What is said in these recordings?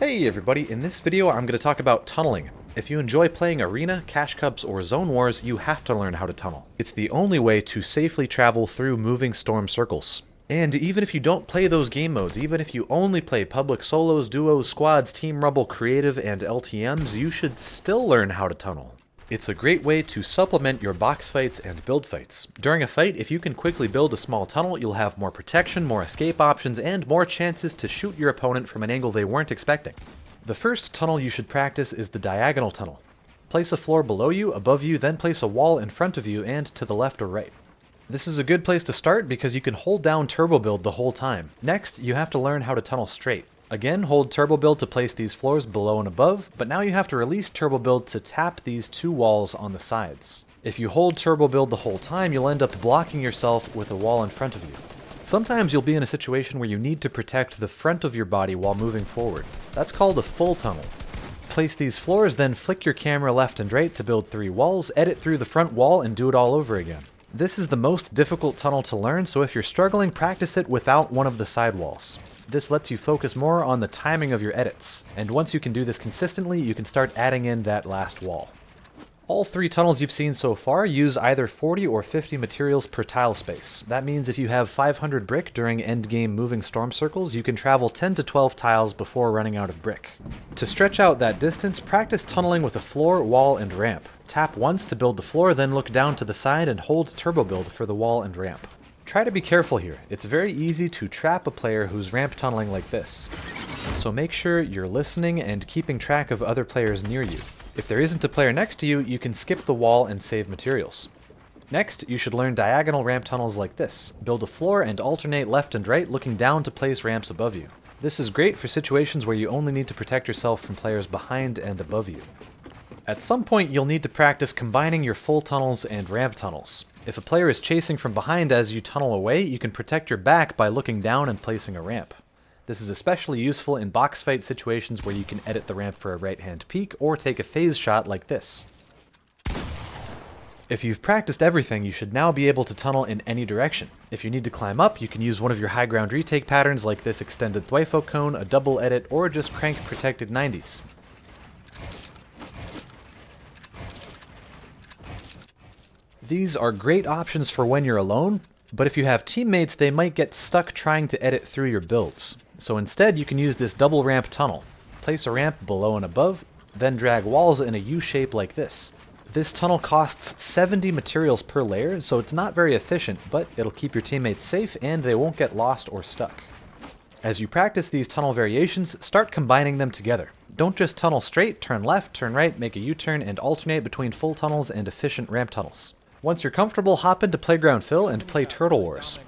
Hey everybody, in this video I'm going to talk about tunneling. If you enjoy playing Arena, Cash Cups, or Zone Wars, you have to learn how to tunnel. It's the only way to safely travel through moving storm circles. And even if you don't play those game modes, even if you only play public solos, duos, squads, Team Rumble, Creative, and LTMs, you should still learn how to tunnel. It's a great way to supplement your box fights and build fights. During a fight, if you can quickly build a small tunnel, you'll have more protection, more escape options, and more chances to shoot your opponent from an angle they weren't expecting. The first tunnel you should practice is the diagonal tunnel. Place a floor below you, above you, then place a wall in front of you and to the left or right. This is a good place to start because you can hold down turbo build the whole time. Next, you have to learn how to tunnel straight. Again, hold turbo build to place these floors below and above, but now you have to release turbo build to tap these two walls on the sides. If you hold turbo build the whole time, you'll end up blocking yourself with a wall in front of you. Sometimes you'll be in a situation where you need to protect the front of your body while moving forward. That's called a full tunnel. Place these floors, then flick your camera left and right to build 3 walls, edit through the front wall, and do it all over again. This is the most difficult tunnel to learn, so if you're struggling, practice it without one of the side walls. This lets you focus more on the timing of your edits, and once you can do this consistently, you can start adding in that last wall. All 3 tunnels you've seen so far use either 40 or 50 materials per tile space. That means if you have 500 brick during endgame moving storm circles, you can travel 10 to 12 tiles before running out of brick. To stretch out that distance, practice tunneling with a floor, wall, and ramp. Tap once to build the floor, then look down to the side and hold turbo build for the wall and ramp. Try to be careful here. It's very easy to trap a player who's ramp tunneling like this. So make sure you're listening and keeping track of other players near you. If there isn't a player next to you, you can skip the wall and save materials. Next, you should learn diagonal ramp tunnels like this. Build a floor and alternate left and right, looking down to place ramps above you. This is great for situations where you only need to protect yourself from players behind and above you. At some point, you'll need to practice combining your full tunnels and ramp tunnels. If a player is chasing from behind as you tunnel away, you can protect your back by looking down and placing a ramp. This is especially useful in box fight situations where you can edit the ramp for a right-hand peek or take a phase shot like this. If you've practiced everything, you should now be able to tunnel in any direction. If you need to climb up, you can use one of your high ground retake patterns like this extended Thwifo cone, a double edit, or just crank protected 90s. These are great options for when you're alone, but if you have teammates, they might get stuck trying to edit through your builds. So instead, you can use this double ramp tunnel. Place a ramp below and above, then drag walls in a U shape like this. This tunnel costs 70 materials per layer, so it's not very efficient, but it'll keep your teammates safe and they won't get lost or stuck. As you practice these tunnel variations, start combining them together. Don't just tunnel straight, turn left, turn right, make a U-turn, and alternate between full tunnels and efficient ramp tunnels. Once you're comfortable, hop into Playground Phil and play Turtle Wars.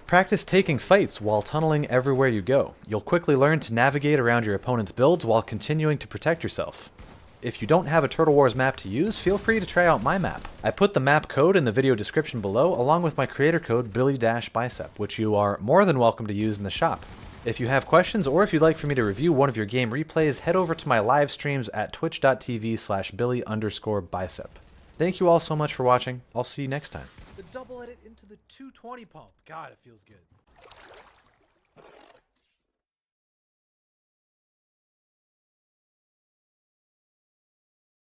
Practice taking fights while tunneling everywhere you go. You'll quickly learn to navigate around your opponent's builds while continuing to protect yourself. If you don't have a Turtle Wars map to use, feel free to try out my map. I put the map code in the video description below, along with my creator code Billy-Bicep, which you are more than welcome to use in the shop. If you have questions, or if you'd like for me to review one of your game replays, head over to my live streams at twitch.tv/Billy_Bicep. Thank you all so much for watching. I'll see you next time. The double edit into the 220 pump. God, it feels good.